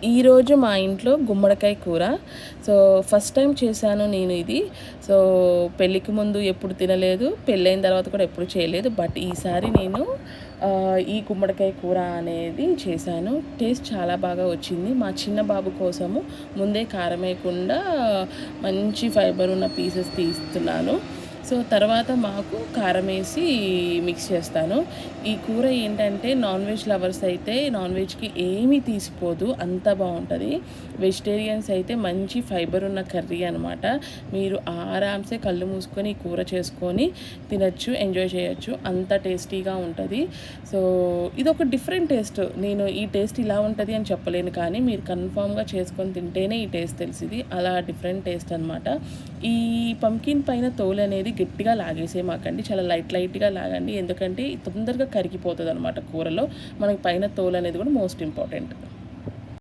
ఈరోజు మా ఇంట్లో గుమ్మడికాయ కూర. సో, ఫస్ట్ టైం చేశాను నేను ఇది. సో, పెళ్ళికి ముందు ఎప్పుడు తినలేదు. పెళ్ళైన తర్వాత కూడా ఎప్పుడు చేయలేదు. బట్ ఈసారి నేను ఈ గుమ్మడికాయ కూర అనేది చేశాను. టేస్ట్ చాలా బాగా వచ్చింది. మా చిన్న బాబు కోసము ముందే కారం వేయకుండా మంచి ఫైబర్ ఉన్న పీసెస్ తీస్తున్నాను. సో, తర్వాత మాకు కారం వేసి మిక్స్ చేస్తాను. ఈ కూర ఏంటంటే నాన్ వెజ్ లవర్స్ అయితే నాన్ వెజ్‌కి ఏమీ తీసిపోదు. అంత బావుంటది. వెజిటేరియన్స్ అయితే మంచి ఫైబర్ ఉన్న కర్రీ అనమాట. మీరు ఆరామ్సే కళ్ళు మూసుకొని ఈ కూర చేసుకొని తినొచ్చు, ఎంజాయ్ చేయొచ్చు. అంత టేస్టీగా ఉంటది. సో, ఇదొక డిఫరెంట్ టేస్ట్. నేను ఈ టేస్ట్ ఇలా ఉంటది అని చెప్పలేను కానీ మీరు కన్ఫర్మ్‌గా చేసుకొని తింటేనే ఈ టేస్ట్ తెలిసిద్ది. అలా డిఫరెంట్ టేస్ట్ అనమాట. ఈ పంకిన్ పైన తోలు అనేది గట్టిగా లాగేసేయమాకండి. చాలా లైట్‌గా లాగండి. ఎందుకంటే తొందరగా కరిగిపోతదనమాట కూరలో. మనకి పైన తోలు అనేది కూడా మోస్ట్ ఇంపార్టెంట్.